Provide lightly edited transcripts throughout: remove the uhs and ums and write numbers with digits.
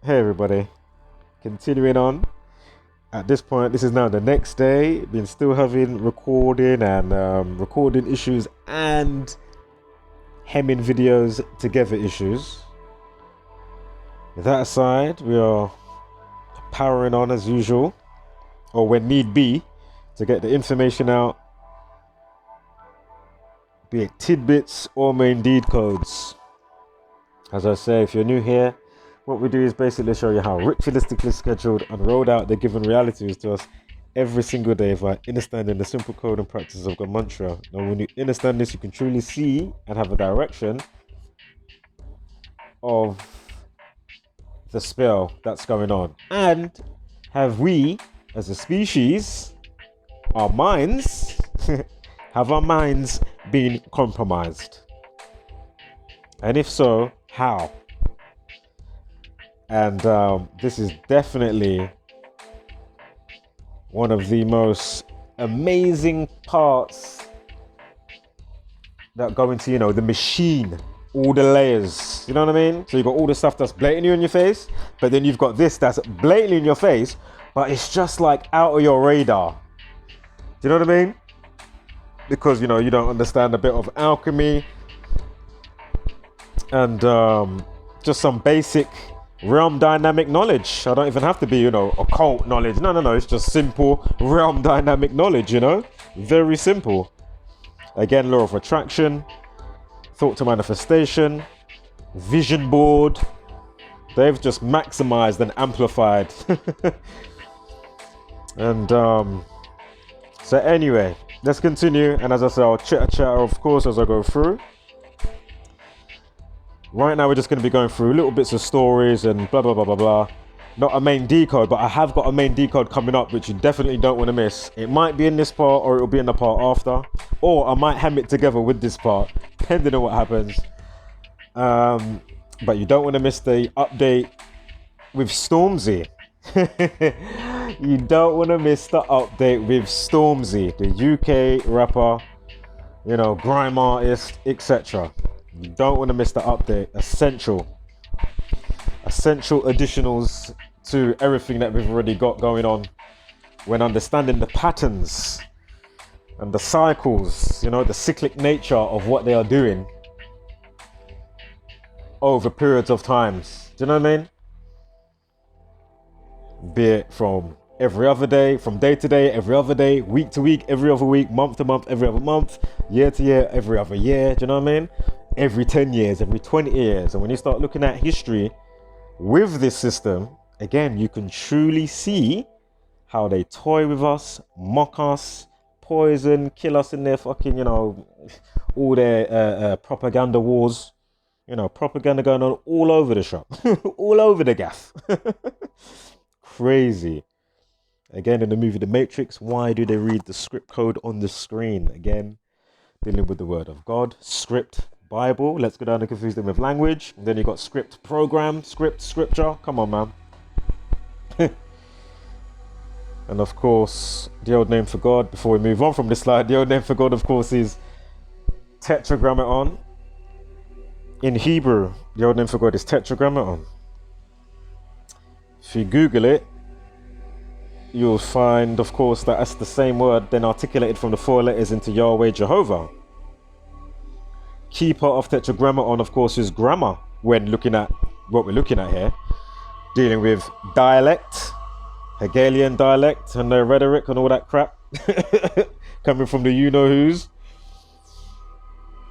Hey everybody, continuing on. At this point, this is now the next day. Been still having recording and recording issues and hemming videos together issues. With that aside, we are powering on as usual, or when need be, to get the information out, be it tidbits or main deed codes. As I say, if you're new here, what we do is basically show you how ritualistically scheduled and rolled out the given realities to us every single day by understanding the simple code and practices of Gematria. Now, when you understand this, you can truly see and have a direction of the spell that's going on. And have we, as a species, our minds, have our minds been compromised? And if so, how? And this is definitely one of the most amazing parts that go into, you know, the machine, all the layers, you know what I mean? So you've got all the stuff that's blatantly in your face, but then you've got this that's blatantly in your face, but it's just like out of your radar. Do you know what I mean? Because, you know, you don't understand a bit of alchemy and just some basic realm dynamic knowledge. I don't even have to be, you know, occult knowledge. No, it's just simple realm dynamic knowledge, you know, very simple. Again, law of attraction, thought to manifestation, vision board. They've just maximized and amplified. And so anyway, let's continue. And as I said, I'll chat of course as I go through. Right now, we're just going to be going through little bits of stories and blah, blah, blah, blah, blah. Not a main decode, but I have got a main decode coming up, which you definitely don't want to miss. It might be in this part or it'll be in the part after. Or I might hem it together with this part, depending on what happens. But you don't want to miss the update with Stormzy. You don't want to miss the update with Stormzy, the UK rapper, you know, grime artist, etc. You don't want to miss the update. Essential additionals to everything that we've already got going on when understanding the patterns and the cycles, you know, the cyclic nature of what they are doing over periods of times. Do you know what I mean? Be it from every other day, from day to day, every other day, week to week, every other week, month to month, every other month, year to year, every other year. Do you know what I mean? Every 10 years, every 20 years. And when you start looking at history with this system, again, you can truly see how they toy with us, mock us, poison, kill us in their fucking, you know, all their propaganda wars. You know, propaganda going on all over the shop, all over the gaff. Crazy. Again, in the movie theMatrix, why do they read the script code on the screen? Again, dealing with the word of God, script, Bible. Let's go down and confuse them with language. And then you got script, program, script, scripture. Come on, man. And of course, the old name for God, before we move on from this slide, the old name for God, of course, is tetragrammaton. In Hebrew, the old name for God is tetragrammaton. If you Google it, you'll find, of course, that that's the same word then articulated from the 4 letters into Yahweh Jehovah. Key part of tetragrammaton, of course, is grammar when looking at what we're looking at here, dealing with dialect, Hegelian dialect and the rhetoric and all that crap coming from the you-know-who's.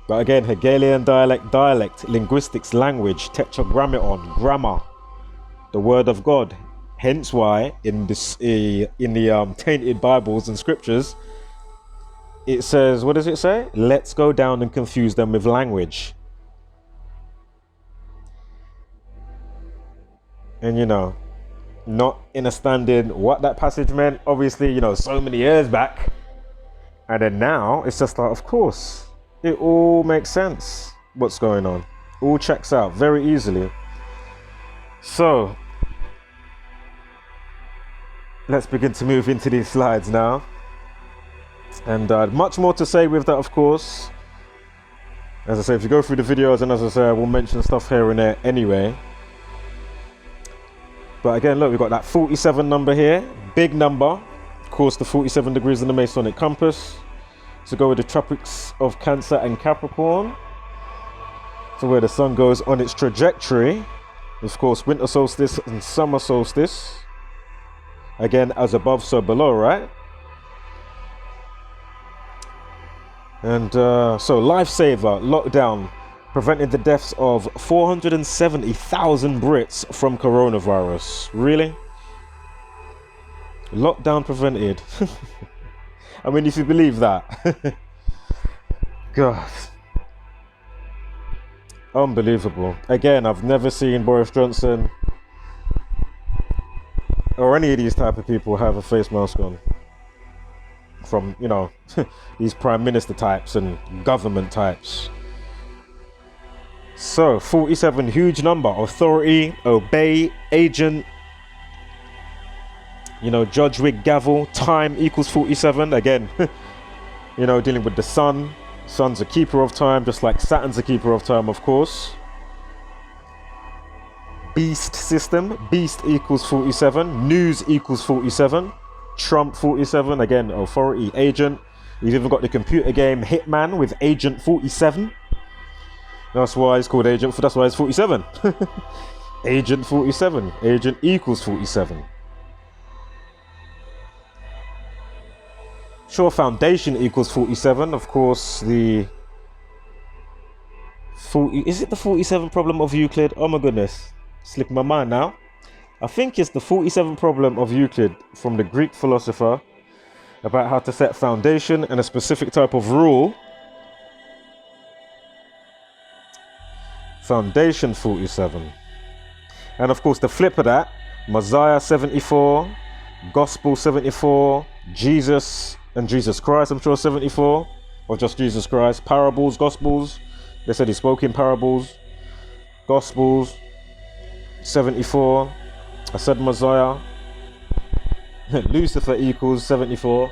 But again, Hegelian dialect, linguistics, language, tetragrammaton, grammar, the word of God. Hence why in this in the tainted Bibles and scriptures, it says, what does it say? Let's go down and confuse them with language. And you know, not understanding what that passage meant, obviously, you know, so many years back. And then now it's just like, of course, it all makes sense. What's going on? All checks out very easily. So let's begin to move into these slides now. And much more to say with that, of course. As I say, if you go through the videos, and as I say, I will mention stuff here and there anyway. But again, look, we've got that 47 number here, big number. Of course, the 47 degrees in the Masonic compass to go with the tropics of Cancer and Capricorn, to where the sun goes on its trajectory. Of course, winter solstice and summer solstice. Again, as above, so below, right? And so, lifesaver, lockdown, prevented the deaths of 470,000 Brits from coronavirus. Really? Lockdown prevented. I mean, if you believe that. God. Unbelievable. Again, I've never seen Boris Johnson or any of these type of people have a face mask on. From, you know, these prime minister types and government types. So, 47, huge number. Authority, obey, agent, you know, judge, wig, gavel. Time equals 47. Again, you know, dealing with the sun. Sun's a keeper of time, just like Saturn's a keeper of time, of course. Beast system. Beast equals 47. News equals 47. Trump 47. Again, authority, agent. You've even got the computer game Hitman with Agent 47. That's why it's called Agent. That's why it's 47. Agent 47. Agent equals 47. Sure, foundation equals 47. Of course, the 40. Is it the 47 problem of Euclid? Oh my goodness, slipping my mind now. I think it's the 47 problem of Euclid from the Greek philosopher about how to set foundation and a specific type of rule. Foundation 47. And of course, the flip of that, Messiah 74, Gospel 74, Jesus and Jesus Christ, I'm sure 74, or just Jesus Christ. Parables, Gospels, they said he spoke in parables. Gospels 74. I said Messiah. Lucifer equals 74.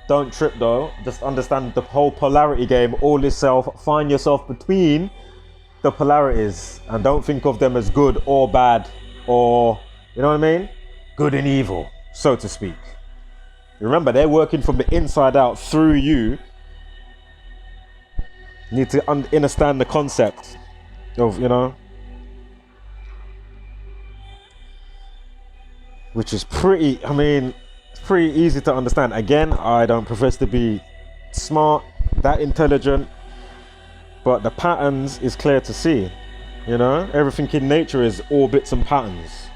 Don't trip though, just understand the whole polarity game all itself. Find yourself between the polarities and don't think of them as good or bad, or, you know what I mean, good and evil, so to speak. Remember, they're working from the inside out through you. You need to understand the concept of, you know, which is pretty, I mean, it's pretty easy to understand. Again, I don't profess to be smart, that intelligent, but the patterns is clear to see. You know, everything in nature is orbits and patterns.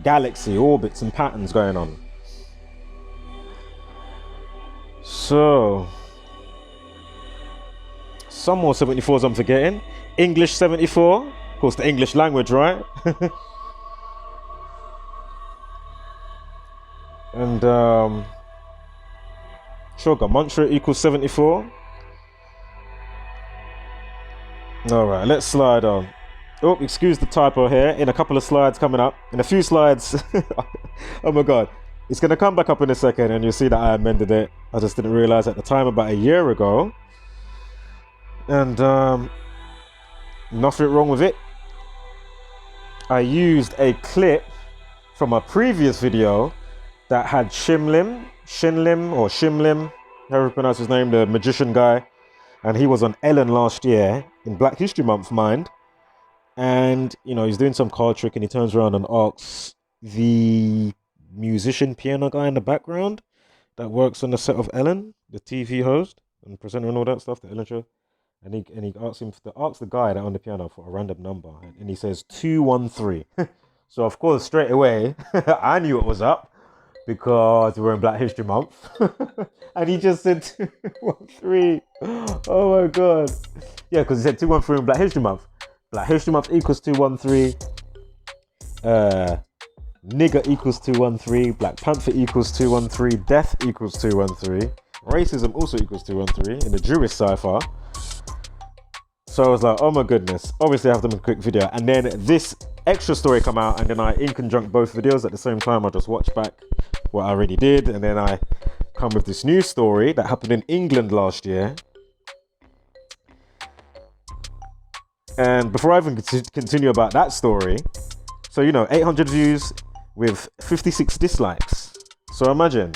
Galaxy, orbits and patterns going on. So, some more 74s I'm forgetting. English 74, of course the English language, right? And sure, Gematria equals 74. Alright, let's slide on. Oh, excuse the typo here. In a couple of slides coming up. In a few slides. Oh my god. It's going to come back up in a second and you'll see that I amended it. I just didn't realize at the time about a year ago. And nothing wrong with it. I used a clip from a previous video that had Shimlim, however you pronounce his name, the magician guy. And he was on Ellen last year in Black History Month, mind. And, you know, he's doing some card trick and he turns around and asks the musician piano guy in the background that works on the set of Ellen, the TV host and presenter and all that stuff, the Ellen show. And he asks him to ask the guy that on the piano for a random number. And he says 213. So, of course, straight away, I knew it was up because we're in Black History Month. And he just said 213. Oh my god. Yeah, because he said 213 in Black History Month. Black History Month equals 213. Nigger equals 213. Black Panther equals 213. Death equals 213. Racism also equals 213 in the Jewish cipher. So I was like, oh my goodness. Obviously I have to make a quick video. And then this extra story come out, and then I in conjunct both videos at the same time. I just watch back what I already did, and then I come with this new story that happened in England last year. And before I even continue about that story, so, you know, 800 views, with 56 dislikes. So imagine.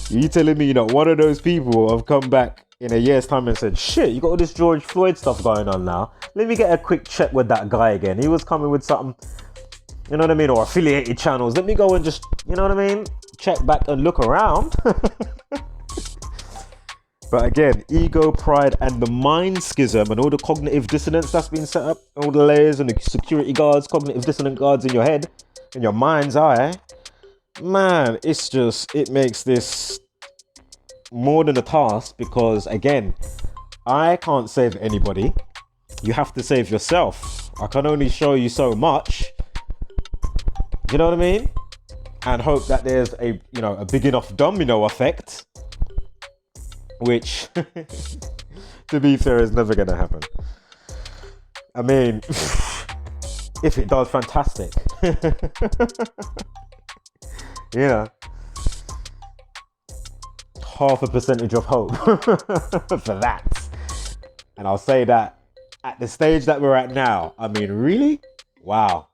You telling me, you know, one of those people have come back in a year's time and said, shit, you got all this George Floyd stuff going on now. Let me get a quick check with that guy again. He was coming with something, you know what I mean? Or affiliated channels. Let me go and just, you know what I mean? Check back and look around. But again, ego, pride, and the mind schism and all the cognitive dissonance that's been set up, all the layers and the security guards, cognitive dissonant guards in your head, in your mind's eye, man, it's just, it makes this more than a task because, again, I can't save anybody. You have to save yourself. I can only show you so much. You know what I mean? And hope that there's a, you know, a big enough domino effect, which, to be fair, is never going to happen. I mean, if it does, fantastic. You know, 0.5% of hope for that. And I'll say that at the stage that we're at now, I mean, really? Wow.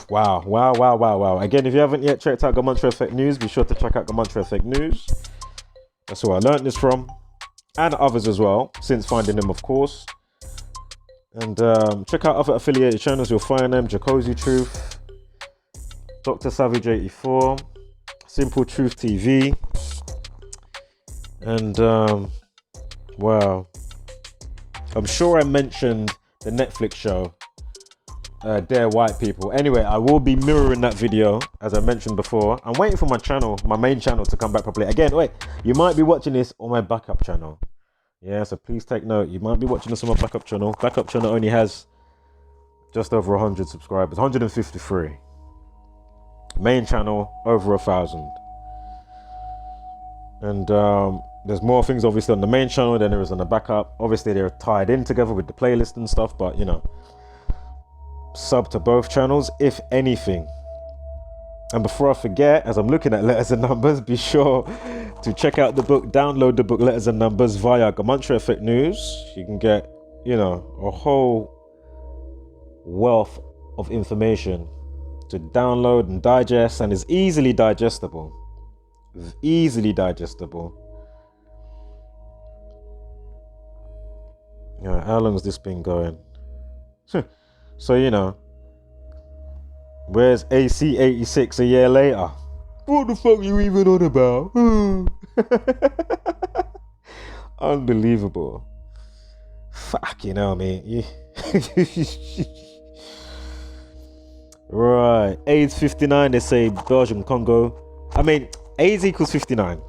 Wow. Again, if you haven't yet checked out Gematria Effect News, be sure to check out Gematria Effect News. That's who I learned this from, and others as well, since finding them, of course. And check out other affiliated channels, you'll find them: Jacuzzi Truth, Dr. Savage 84, Simple Truth TV, and wow, I'm sure I mentioned the Netflix show, Dare White People. Anyway, I will be mirroring that video, as I mentioned before. I'm waiting for my channel, my main channel, to come back properly. Again, wait, you might be watching this on my backup channel. Yeah, so please take note. You might be watching this on my backup channel. Backup channel only has just over 100 subscribers, 153. Main channel, over 1,000. And there's more things obviously on the main channel than there is on the backup. Obviously, they're tied in together with the playlist and stuff, but you know, sub to both channels if anything. And before I forget, as I'm looking at letters and numbers, be sure to check out the book, download the book Letters and Numbers via Gematria Effect News. You can get, you know, a whole wealth of information to download and digest, and is easily digestible. It's easily digestible. Yeah, how long has this been going? So, you know, where's AC86 a year later? What the fuck are you even on about? Unbelievable. Fuck, you know me. Yeah. Right, AIDS 59, they say Belgium, Congo. I mean, AIDS equals 59.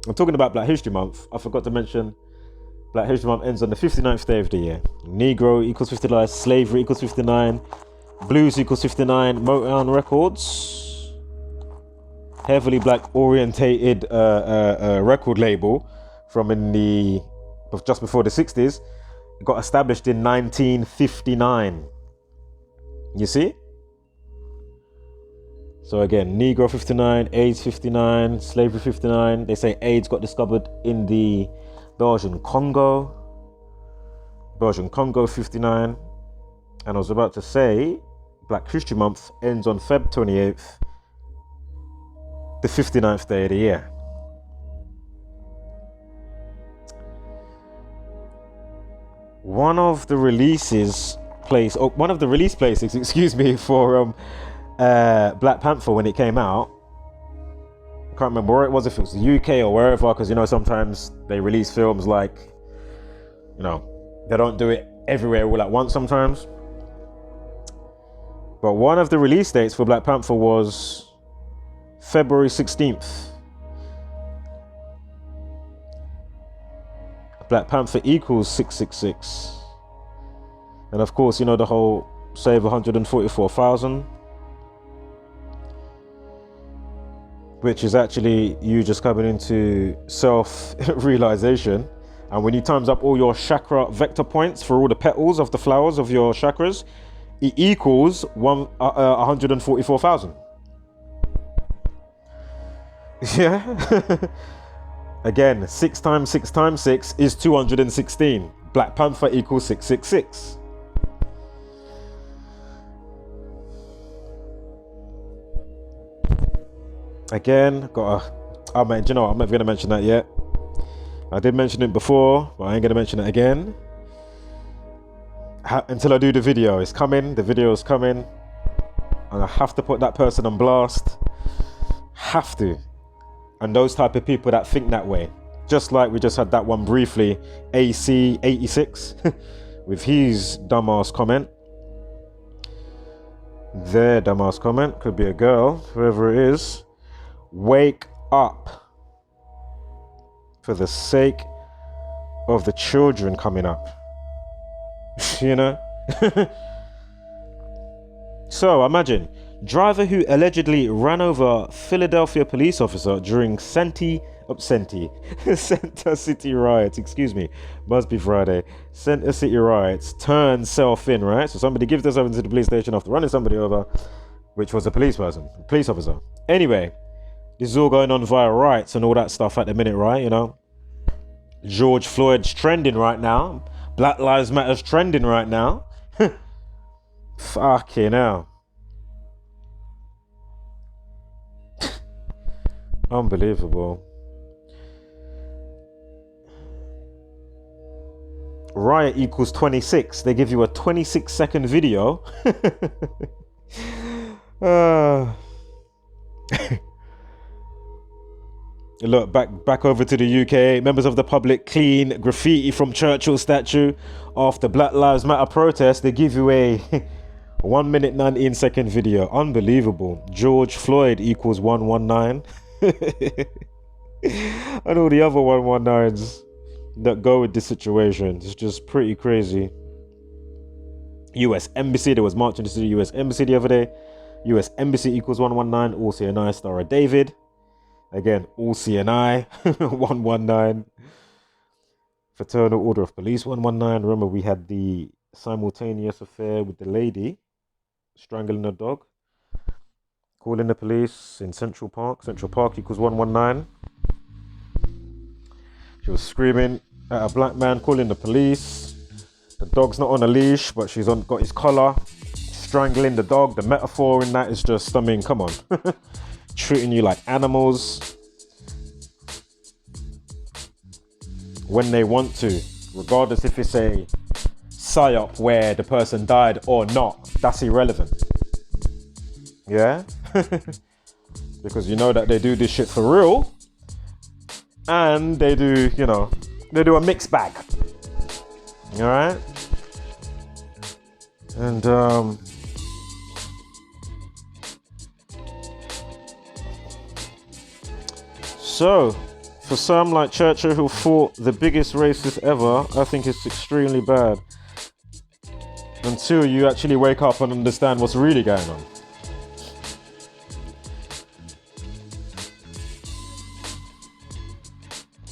I'm talking about Black History Month. I forgot to mention Black History Month ends on the 59th day of the year. Negro equals 59, slavery equals 59, blues equals 59, Motown Records, heavily black orientated record label from just before the 60s, got established in 1959. You see? So again, Negro 59, AIDS 59, slavery 59. They say AIDS got discovered in the Belgian Congo 59. And I was about to say, Black History Month ends on Feb 28th, the 59th day of the year. One of the release places, excuse me, for Black Panther when it came out. I can't remember where it was, if it was the UK or wherever, because you know sometimes they release films like, you know, they don't do it everywhere all at once sometimes. But one of the release dates for Black Panther was February 16th. Black Panther equals 666. And of course, you know, the whole save 144,000, which is actually you just coming into self-realization. And when you times up all your chakra vector points for all the petals of the flowers of your chakras, it equals 144,000. Yeah. Again, 6 times 6 times 6 is 216. Black Panther equals 666. Again, do you know what? I'm not going to mention that yet. I did mention it before, but I ain't going to mention it again. Until I do the video. It's coming. The video is coming. And I have to put that person on blast. Have to. And those type of people that think that way. Just like we just had that one briefly, AC86, with his dumbass comment. Their dumbass comment, could be a girl, whoever it is. Wake up. For the sake of the children coming up. You know? So imagine, driver who allegedly ran over Philadelphia police officer during Center City riots, must be Friday. Center City riots, turns self in, right? So somebody gives themselves into the police station after running somebody over, which was a police officer. Anyway, this is all going on via rights and all that stuff at the minute, right? You know, George Floyd's trending right now. Black Lives Matter's trending right now. Fucking hell. Unbelievable. Riot equals 26. They give you a 26-second video. Look, back over to the UK. Members of the public clean graffiti from Churchill statue after Black Lives Matter protest. They give you a 1 minute 19-second video. Unbelievable. George Floyd equals 119. And all the other 119s that go with this situation. It's just pretty crazy. US Embassy. There was marching to the US Embassy the other day. US Embassy equals 119. All CNI Star of David. Again, all CNI 119. Fraternal Order of Police 119. Remember, we had the simultaneous affair with the lady strangling a dog. Calling the police in Central Park. Central Park equals 119. She was screaming at a black man, calling the police. The dog's not on a leash, but she's got his collar, strangling the dog. The metaphor in that is just, I mean, come on. Treating you like animals when they want to, regardless if it's a Sly-op where the person died or not. That's irrelevant. Yeah? Because you know that they do this shit for real. And they do, you know, they do a mixed bag. Alright? And so, for some like Churchill who fought the biggest racist ever, I think it's extremely bad. Until you actually wake up and understand what's really going on.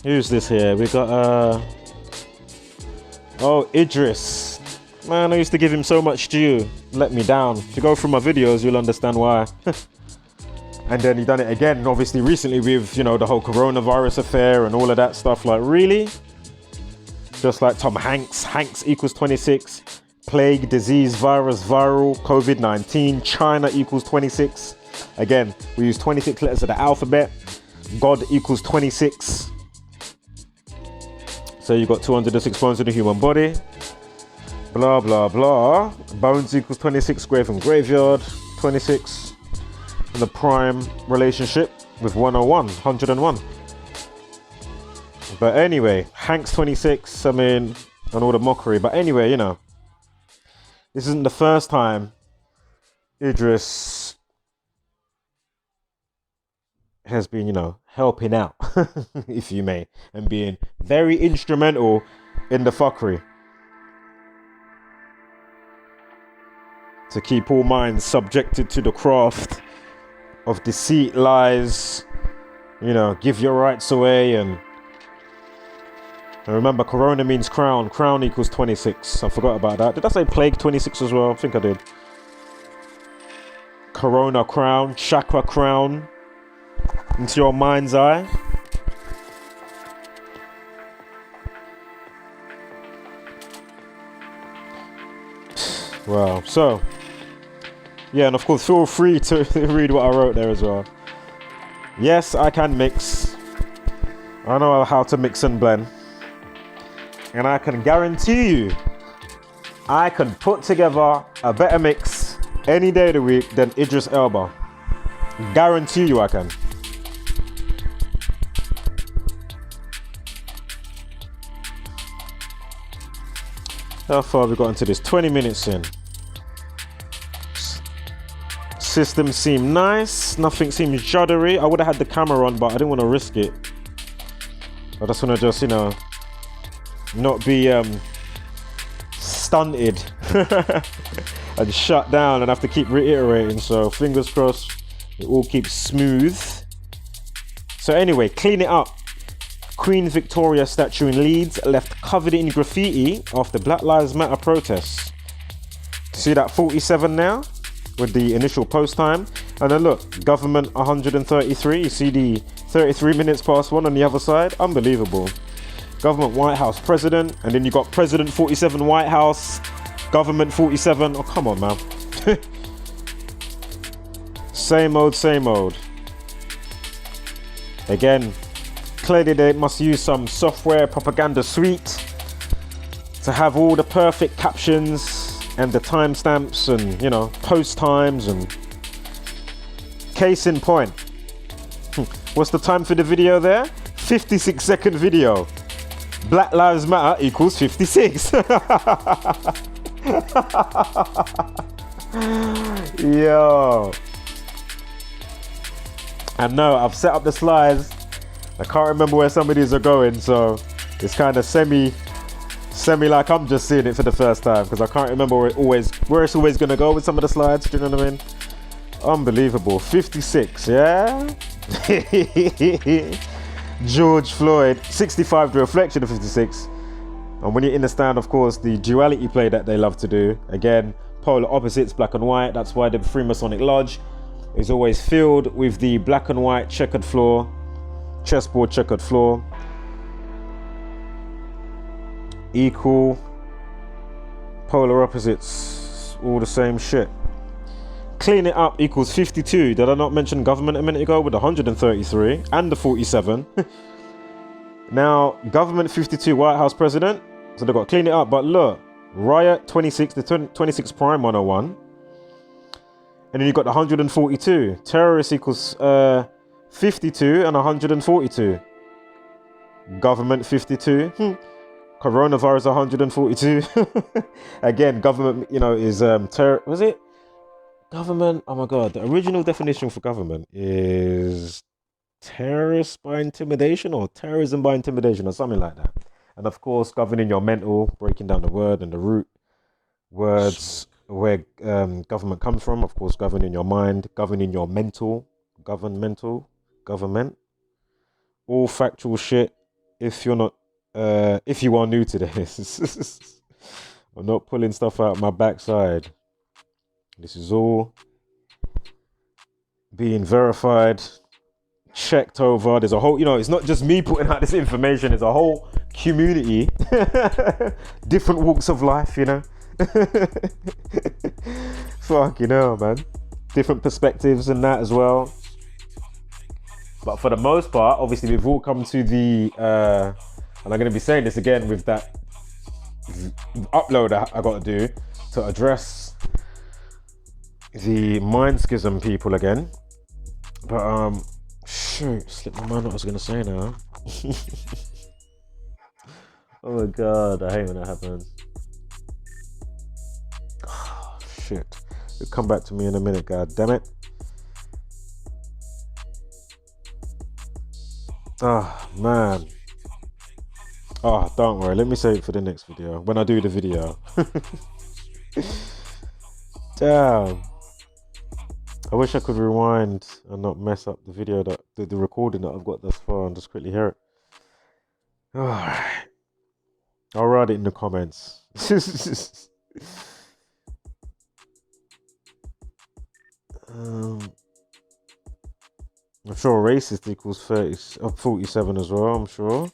Who's this here? We got oh, Idris. Man, I used to give him so much due. Let me down. If you go through my videos, you'll understand why. And then he done it again, obviously recently with, you know, the whole coronavirus affair and all of that stuff. Like, really? Just like Tom Hanks. Hanks equals 26. Plague, disease, virus, viral, COVID-19. China equals 26. Again, we use 26 letters of the alphabet. God equals 26. So you got 206 bones in the human body. Blah, blah, blah. Bones equals 26. Grave and graveyard. 26. In the prime relationship with 101. 101. But anyway, Hanks 26. I mean, and all the mockery. But anyway, you know. This isn't the first time Idris has been, you know, helping out, if you may, and being very instrumental in the fuckery to keep all minds subjected to the craft of deceit, lies, you know, give your rights away. And remember, corona means crown. Crown equals 26. I forgot about that. Did I say plague 26 as well? I think I did. Corona crown, chakra crown. Into your mind's eye. Wow. So, yeah, and of course, feel free to read what I wrote there as well. Yes, I can mix. I know how to mix and blend. And I can guarantee you, I can put together a better mix any day of the week than Idris Elba. Guarantee you I can. How far have we got into this? 20 minutes in. System seemed nice. Nothing seems juddery. I would have had the camera on, but I didn't want to risk it. I just want to just, you know, not be stunted and shut down and have to keep reiterating. So fingers crossed it all keeps smooth. So anyway, clean it up. Queen Victoria statue in Leeds left covered in graffiti after Black Lives Matter protests. See that 47 now with the initial post time? And then look, government 133. You see the 33 minutes past 1 on the other side? Unbelievable. Government White House president, and then you got President 47 White House, government 47. Oh, come on, man. Same old, same old. Again, clearly they must use some software propaganda suite to have all the perfect captions and the timestamps and, you know, post times and case in point. What's the time for the video there? 56-second video. Black Lives Matter equals 56. Yo. And no, I've set up the slides. I can't remember where some of these are going, so it's kind of semi like I'm just seeing it for the first time because I can't remember where it's always gonna go with some of the slides. Do you know what I mean? Unbelievable. 56, yeah. George Floyd, 65, the reflection of 56. And when you understand, of course, the duality play that they love to do, again, polar opposites, black and white. That's why the Freemasonic Lodge is always filled with the black and white checkered floor, chessboard checkered floor. Equal, polar opposites, all the same shit. Clean it up equals 52. Did I not mention government a minute ago with 133 and the 47? Now, government 52, White House president. So they've got clean it up. But look, riot 26, the 26 prime 101. And then you've got the 142. Terrorist equals 52 and 142. Government 52. Coronavirus 142. Again, government, you know, is was it? Government, oh my god, the original definition for government is terrorist by intimidation or terrorism by intimidation or something like that. And of course, governing your mental, breaking down the word and the root words where government comes from. Of course, governing your mind, governing your mental, governmental, government. All factual shit. If you're not, if you are new to this, I'm not pulling stuff out my backside. This is all being verified, checked over. There's a whole, you know, it's not just me putting out this information. There's a whole community, different walks of life, you know. Fuck, you know, man. Different perspectives and that as well. But for the most part, obviously, we've all come to the, and I'm going to be saying this again with that upload I got to do to address the mind schism people again. But shoot, slipped my mind what I was gonna say now. Oh my god, I hate when that happens. Oh, shit, it'll come back to me in a minute, god damn it. Oh man. Oh, don't worry, let me save it for the next video when I do the video. Damn. I wish I could rewind and not mess up the video, that the recording that I've got thus far, and just quickly hear it. Alright. I'll write it in the comments. I'm sure racist equals 47 as well, I'm sure.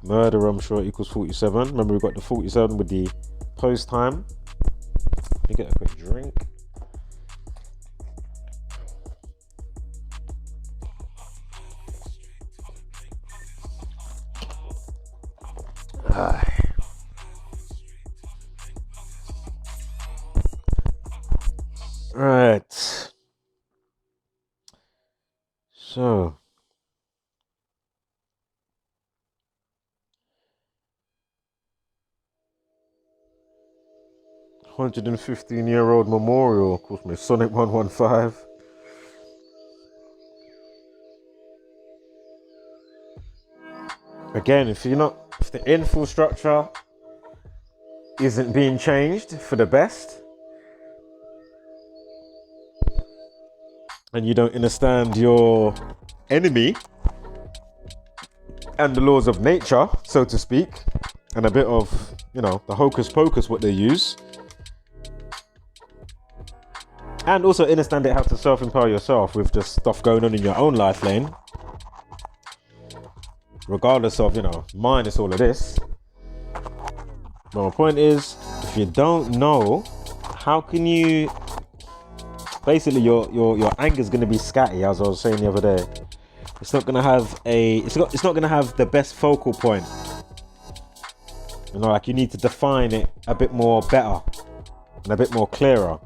Murder, I'm sure, equals 47. Remember, we got the 47 with the post time. Let me get a quick drink. 115-year-old memorial, of course, Masonic 115. Again, if the info structure isn't being changed for the best, and you don't understand your enemy and the laws of nature, so to speak, and a bit of, the hocus pocus what they use, and also understand how to self-empower yourself with just stuff going on in your own life lane, regardless of, minus all of this. But my point is, if you don't know, how can you, basically your anger is going to be scatty, as I was saying the other day. It's not going to have it's not going to have the best focal point. Like, you need to define it a bit more better and a bit more clearer.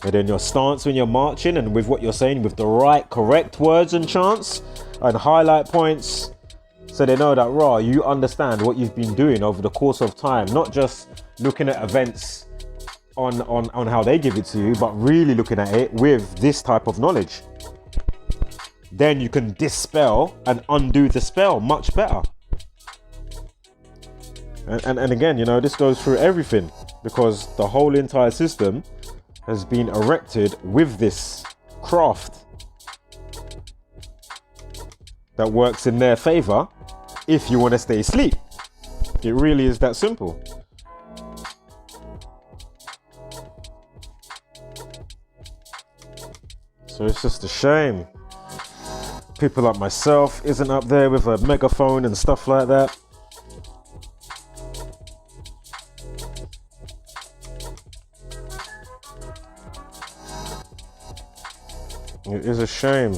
And then your stance when you're marching, and with what you're saying, with the right, correct words and chants and highlight points, so they know that, you understand what you've been doing over the course of time, not just looking at events on how they give it to you, but really looking at it with this type of knowledge. Then you can dispel and undo the spell much better. And again, this goes through everything, because the whole entire system has been erected with this craft that works in their favor if you want to stay asleep. It really is that simple. So it's just a shame people like myself isn't up there with a megaphone and stuff like that. It is a shame.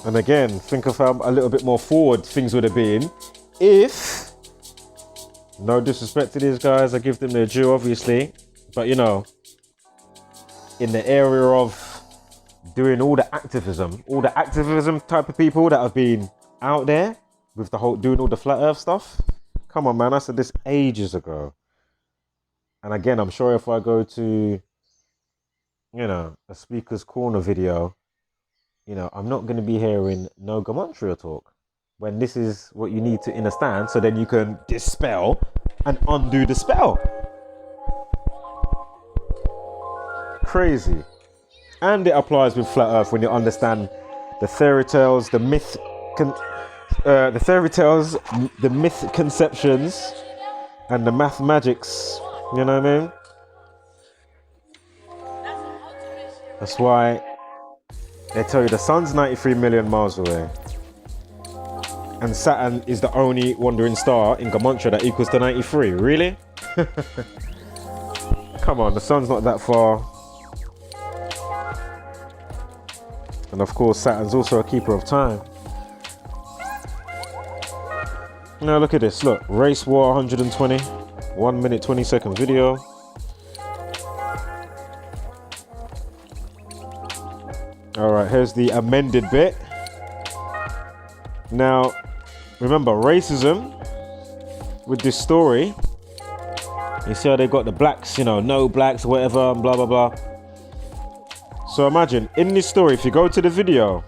And again, think of how a little bit more forward things would have been if, no disrespect to these guys, I give them their due obviously, but in the area of doing all the activism type of people that have been out there with the whole doing all the flat earth stuff. Come on, man, I said this ages ago. And again, I'm sure if I go to, a speaker's corner video, I'm not going to be hearing no Gematria talk, when this is what you need to understand, so then you can dispel and undo the spell. Crazy. And it applies with flat earth when you understand the fairy tales, the myth conceptions, and the math magics. You know what I mean? That's why they tell you the sun's 93 million miles away, and Saturn is the only wandering star in Gematria that equals to 93. Really? Come on, the sun's not that far. And of course, Saturn's also a keeper of time. Now look at this. Look, race war 120, 1 minute 20-second video. All right, here's the amended bit. Now, remember, racism with this story, you see how they got the blacks, no blacks, whatever, and blah, blah, blah. So imagine, in this story, if you go to the video,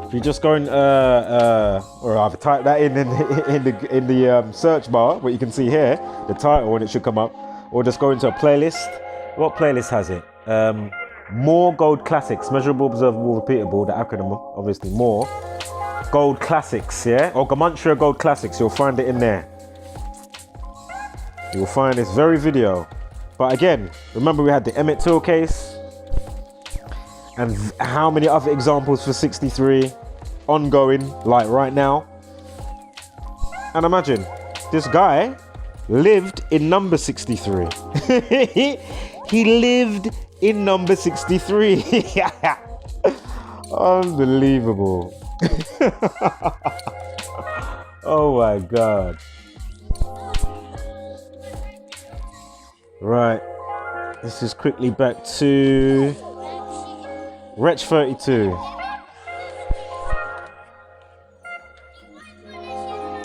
if you just go in, or I've typed that in the search bar, what you can see here, the title, and it should come up, or just go into a playlist. What playlist has it? More Gold Classics, measurable, observable, repeatable, the acronym, obviously, more Gold Classics, yeah? Or Gematria Gold Classics, you'll find it in there. You'll find this very video. But again, remember we had the Emmett Till case, and how many other examples for 63 ongoing, like right now. And imagine, this guy lived in number 63. He lived in number 63. Unbelievable. Oh my God. Right. This is quickly back to Wretch 32.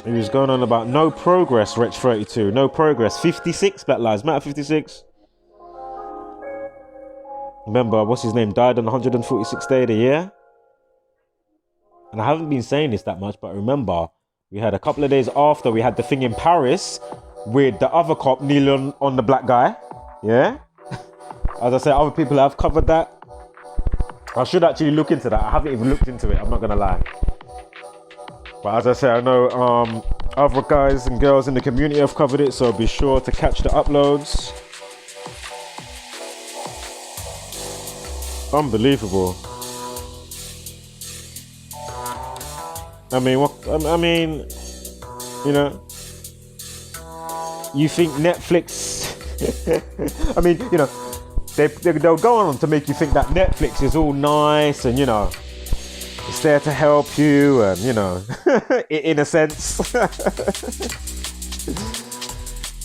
He was going on about no progress, Wretch 32. No progress. 56, Black Lives Matter 56. Remember, what's his name? Died on the 146th day of the year. And I haven't been saying this that much, but remember, we had a couple of days after, we had the thing in Paris with the other cop kneeling on the black guy. Yeah? As I said, other people have covered that. I should actually look into that. I haven't even looked into it, I'm not going to lie. But as I said, I know other guys and girls in the community have covered it, so be sure to catch the uploads. Unbelievable. I mean, you know, you think Netflix, I mean, you know, they'll go on to make you think that Netflix is all nice and, you know, it's there to help you and, you know, in a sense,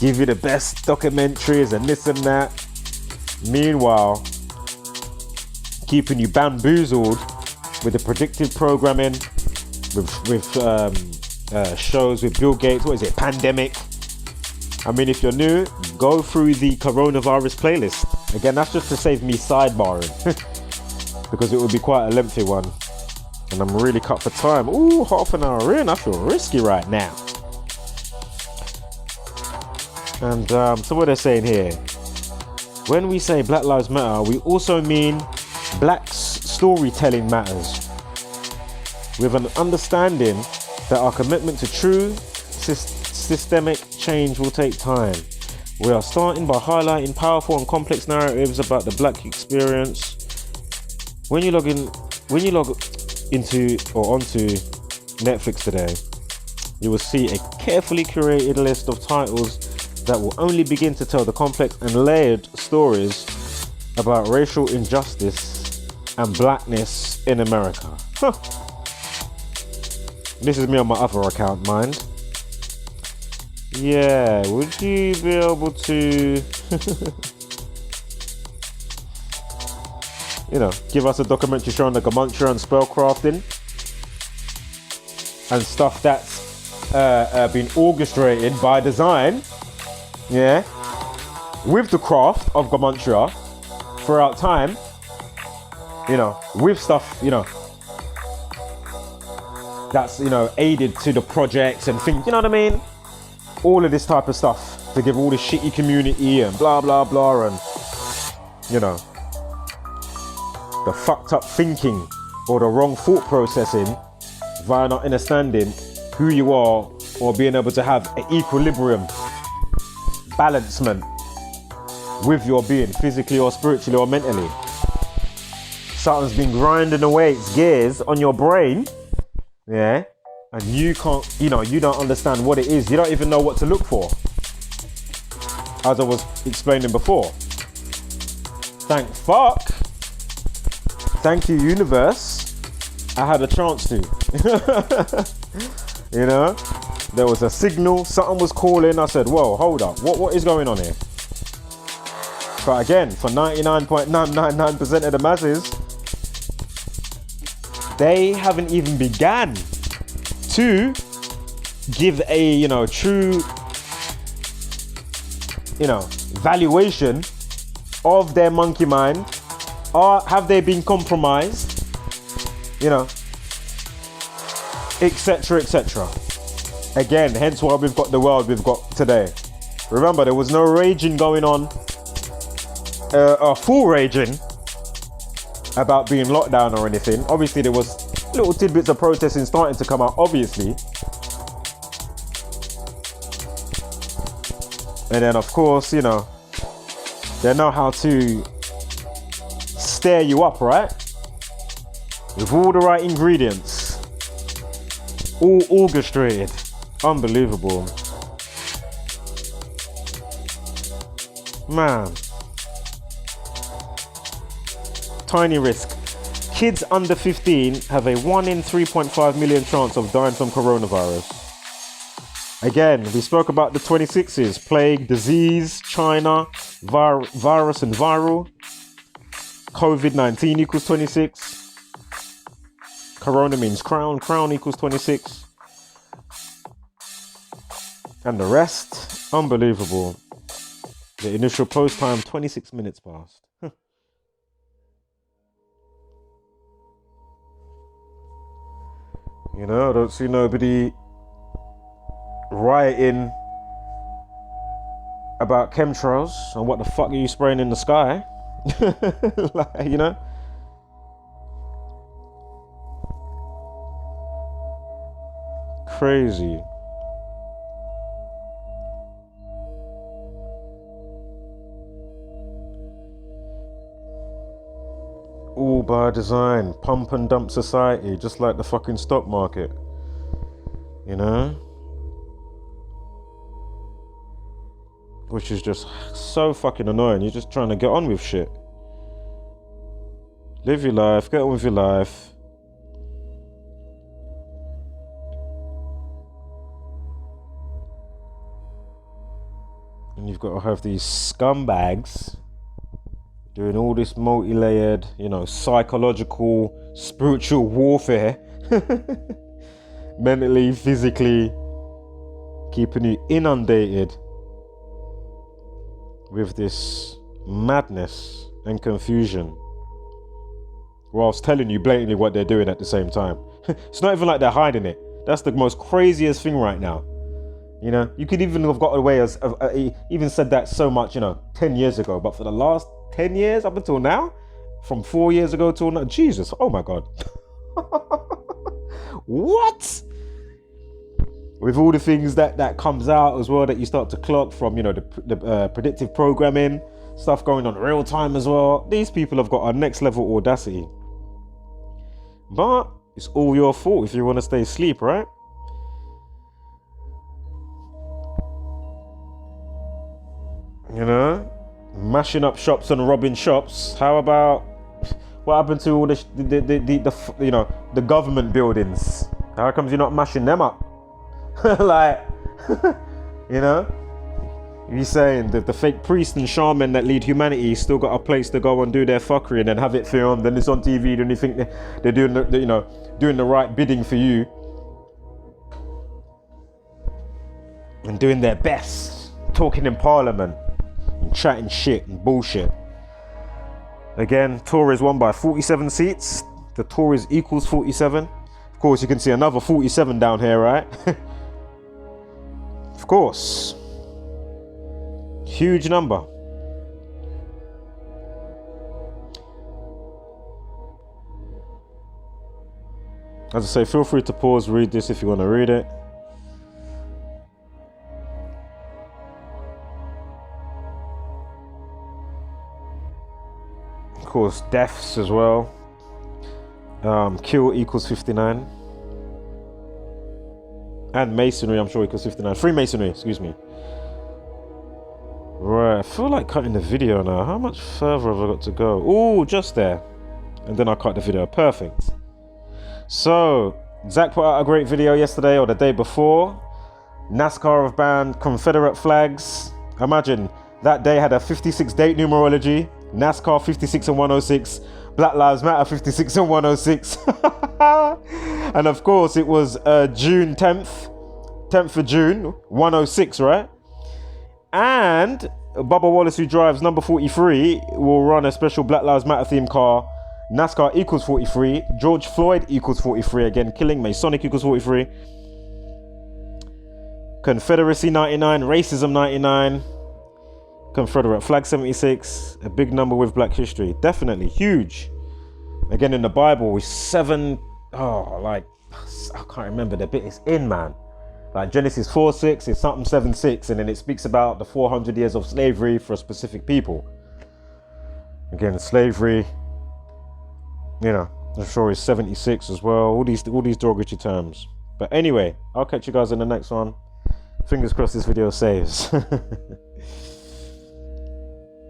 give you the best documentaries and this and that. Meanwhile, keeping you bamboozled with the predictive programming, with shows with Bill Gates. What is it? Pandemic. I mean, if you're new, go through the coronavirus playlist. Again, that's just to save me sidebarring because it would be quite a lengthy one, and I'm really cut for time. Ooh, half an hour in. I feel risky right now. And so what they're saying here, when we say Black Lives Matter, we also mean Black's storytelling matters, with an understanding that our commitment to true systemic change will take time. We are starting by highlighting powerful and complex narratives about the Black experience. When you log into or onto Netflix today, you will see a carefully curated list of titles that will only begin to tell the complex and layered stories about racial injustice and blackness in America. Huh. This is me on my other account, mind. Yeah, would you be able to, you know, give us a documentary showing the Gematria and spellcrafting and stuff that's been orchestrated by design, yeah, with the craft of Gematria throughout time, you know, with stuff, you know, that's, you know, aided to the projects and things, you know what I mean? All of this type of stuff to give all the shitty community and blah blah blah, and, you know, the fucked up thinking or the wrong thought processing via not understanding who you are or being able to have an equilibrium, balancement with your being, physically or spiritually or mentally. Something's been grinding away its gears on your brain, yeah, and you can't, you know, you don't understand what it is. You don't even know what to look for, as I was explaining before. Thank you, universe, I had a chance to. You know, there was a signal, something was calling. I said, whoa, hold up, what is going on here? But again, for 99.999% of the masses, they haven't even began to give a, you know, true, you know, valuation of their monkey mind. Or have they been compromised, you know, etc, etc. Again, hence why we've got the world we've got today. Remember, there was no raging going on, full raging about being locked down or anything. Obviously, there was little tidbits of protesting starting to come out, obviously. And then, of course, you know, they know how to stir you up, right? With all the right ingredients. All orchestrated. Unbelievable. Man. Tiny risk. Kids under 15 have a 1 in 3.5 million chance of dying from coronavirus. Again, we spoke about the 26s, plague, disease, China, virus and viral. COVID-19 equals 26. Corona means crown. Crown equals 26. And the rest, unbelievable. The initial post time, 26 minutes past. You know, I don't see nobody rioting about chemtrails and what the fuck are you spraying in the sky. Like, you know, crazy. All by design, pump and dump society, just like the fucking stock market, you know, which is just so fucking annoying. You're just trying to get on with shit. Live your life, get on with your life. And you've got to have these scumbags doing all this multi-layered, you know, psychological, spiritual warfare, mentally, physically, keeping you inundated with this madness and confusion, whilst telling you blatantly what they're doing at the same time. It's not even like they're hiding it. That's the most craziest thing right now. You know, you could even have got away as even said that so much, you know, 10 years ago, but for the last 10 years up until now, from 4 years ago till now, Jesus, oh my God. What? With all the things that comes out as well, that you start to clock from, you know, the predictive programming stuff going on real time as well. These people have got a next level audacity. But it's all your fault if you want to stay asleep, right? You know, mashing up shops and robbing shops. How about what happened to all the you know, the government buildings? How comes you're not mashing them up? Like, you know, you saying that the fake priests and shaman that lead humanity still got a place to go and do their fuckery and then have it filmed, then it's on TV, then you think they're doing the, you know, doing the right bidding for you and doing their best, talking in parliament and chatting shit and bullshit. Again, Tories won by 47 seats. The Tories equals 47. Of course, you can see another 47 down here, right? Of course. Huge number. As I say, feel free to pause, read this if you want to read it. Of course, deaths as well. Kill equals 59. And masonry, I'm sure, equals 59. Freemasonry, excuse me. Right, I feel like cutting the video now. How much further have I got to go? Oh, just there. And then I'll cut the video. Perfect. So, Zach put out a great video yesterday or the day before. NASCAR have banned Confederate flags. Imagine, that day had a 56 date numerology. NASCAR 56 and 106. Black Lives Matter 56 and 106. And of course, it was June 10th. 10th of June, 106, right? And Bubba Wallace, who drives number 43, will run a special Black Lives Matter themed car. NASCAR equals 43. George Floyd equals 43. Again, killing. Masonic equals 43. Confederacy 99. Racism 99. Confederate flag 76. A big number with Black history. Definitely huge. Again, in the Bible, 7. Oh, like, I can't remember the bit it's in, man. Like Genesis 4:6 is something 7:6, and then it speaks about the 400 years of slavery for a specific people. Again, slavery, you know, I'm sure is 76 as well. All these derogatory terms. But anyway, I'll catch you guys in the next one. Fingers crossed this video saves.